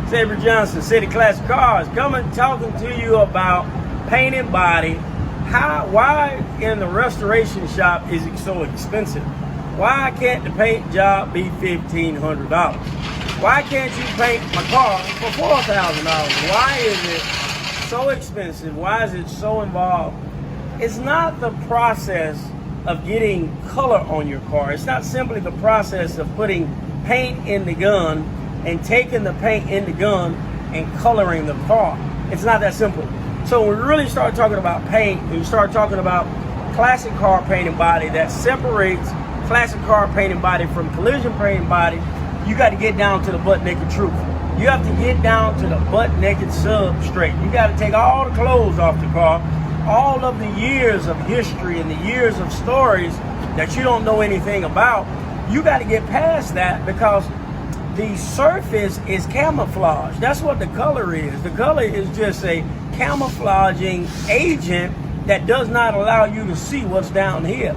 Sabra Johnson, City Classic Cars, coming talking to you about paint and body. Why in the restoration shop is it so expensive? Why can't the paint job be $1,500? Why can't you paint my car for $4,000? Why is it so expensive? Why is it so involved? It's not the process of getting color on your car. It's not simply the process of putting paint in the gun and taking the paint in the gun and coloring the car. It's not that simple. So when we really start talking about paint, and you start talking about classic car paint and body, that separates classic car paint and body from collision paint and body, you got to get down to the butt naked truth. You have to get down to the butt naked substrate. You got to take all the clothes off the car, all of the years of history and the years of stories that you don't know anything about. You got to get past that, because the surface is camouflage. That's what the color is. The color is just a camouflaging agent that does not allow you to see what's down here.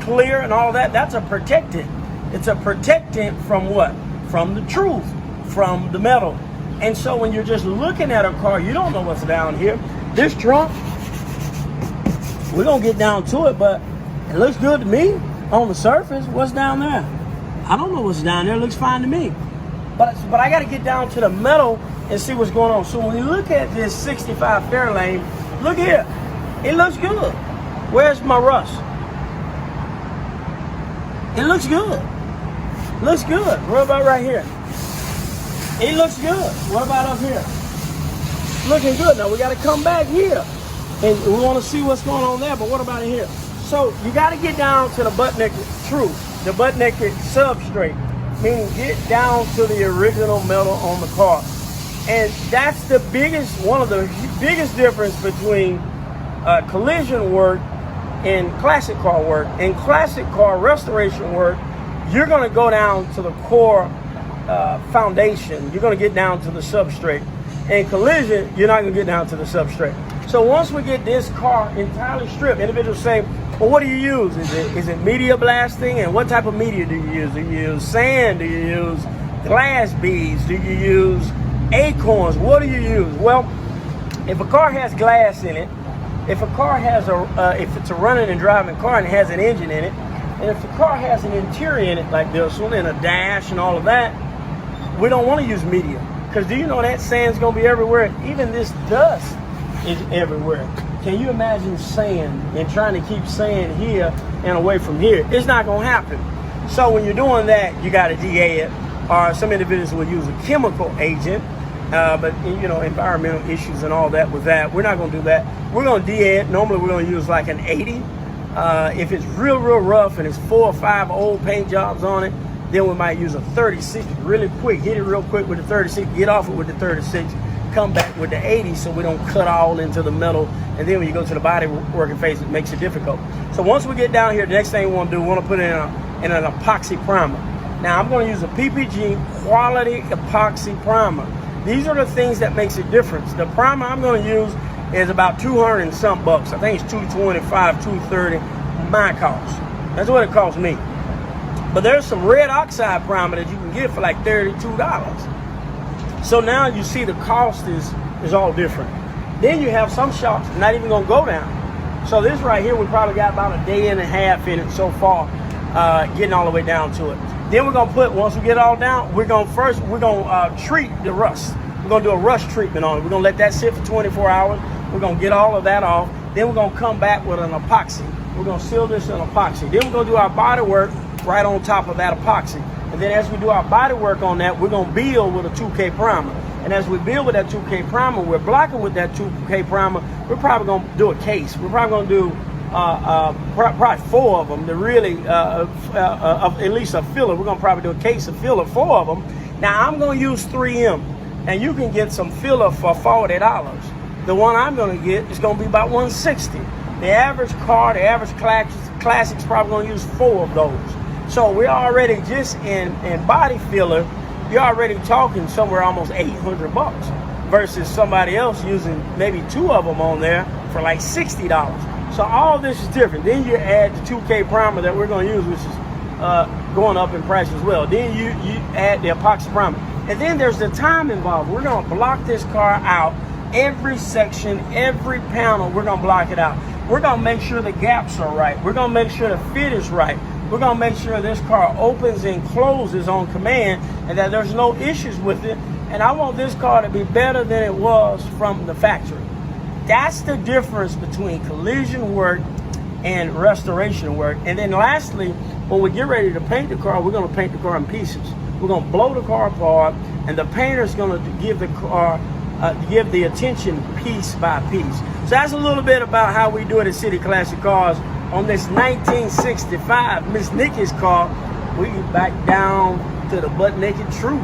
Clear and all that, that's a protectant. It's a protectant from what? From the truth, from the metal. And so when you're just looking at a car, you don't know what's down here. This trunk, we're gonna get down to it, but it looks good to me on the surface. What's down there? I don't know what's down there. It looks fine to me. But I got to get down to the metal and see what's going on. So when you look at this 65 Fairlane, look here. It looks good. Where's my rust? It looks good. Looks good. What about right here? It looks good. What about up here? Looking good. Now we got to come back here and we want to see what's going on there. But what about in here? So you got to get down to the butt naked truth, the butt naked substrate, meaning get down to the original metal on the car. And that's the biggest, one of the biggest difference between collision work and classic car work. In classic car restoration work, you're going to go down to the core foundation. You're going to get down to the substrate. In collision, you're not going to get down to the substrate. So once we get this car entirely stripped, individuals say, well, what do you use? Is it media blasting? And what type of media do you use? Do you use sand? Do you use glass beads? Do you use acorns? What do you use? Well, if a car has glass in it, if a car has if it's a running and driving car and it has an engine in it, and if the car has an interior in it like this one and a dash and all of that, we don't want to use media, because do you know that sand's going to be everywhere? Even this dust is everywhere. Can you imagine sand and trying to keep sand here and away from here? It's not going to happen. So when you're doing that, you got to DA it, or some individuals will use a chemical agent, but you know, environmental issues and all that with that, we're not going to do that. We're going to DA it. Normally we're going to use like an 80. If it's real rough and it's 4 or 5 old paint jobs on it, then we might use a 36 really quick. Hit it real quick with the 36, get off it with the 36, come back with the 80 so we don't cut all into the metal. And then when you go to the body working phase, it makes it difficult. So once we get down here, the next thing we want to do, we want to put in an epoxy primer. Now I'm going to use a PPG quality epoxy primer. These are the things that makes a difference. The primer I'm going to use is about 200 and some bucks. I think it's 225, 230, my cost. That's what it costs me. But there's some red oxide primer that you can get for like $32. So now you see the cost is all different. Then you have some shops not even going to go down. So this right here, we probably got about a day and a half in it so far, getting all the way down to it. Then we're going to once we get it all down, we're going to treat the rust. We're going to do a rust treatment on it. We're going to let that sit for 24 hours. We're going to get all of that off. Then we're going to come back with an epoxy. We're going to seal this in epoxy. Then we're going to do our body work right on top of that epoxy. And then as we do our body work on that, we're going to build with a 2K primer. And as we build with that 2K primer, we're blocking with that 2K primer. We're probably going to do a case. We're probably going to do probably 4 of them to really, at least a filler. We're going to probably do a case of filler, 4 of them. Now I'm going to use 3M, and you can get some filler for $40. The one I'm going to get is going to be about $160. The average car, the average classic's probably going to use 4 of those. So we're already just in body filler, you're already talking somewhere almost $800 versus somebody else using maybe 2 of them on there for like $60. So all this is different. Then you add the 2K primer that we're going to use, which is going up in price as well. Then you add the epoxy primer. And then there's the time involved. We're going to block this car out. Every section, every panel, we're going to block it out. We're going to make sure the gaps are right. We're going to make sure the fit is right. We're going to make sure this car opens and closes on command and that there's no issues with it. And I want this car to be better than it was from the factory. That's the difference between collision work and restoration work. And then lastly, when we get ready to paint the car, we're going to paint the car in pieces. We're going to blow the car apart, and the painter's going to give the car, give the attention piece by piece. So that's a little bit about how we do it at City Classic Cars. On this 1965 Miss Nikki's car, we back down to the butt naked truth,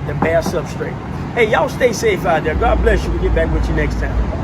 the bare substrate. Hey, y'all stay safe out there. God bless you. We'll get back with you next time.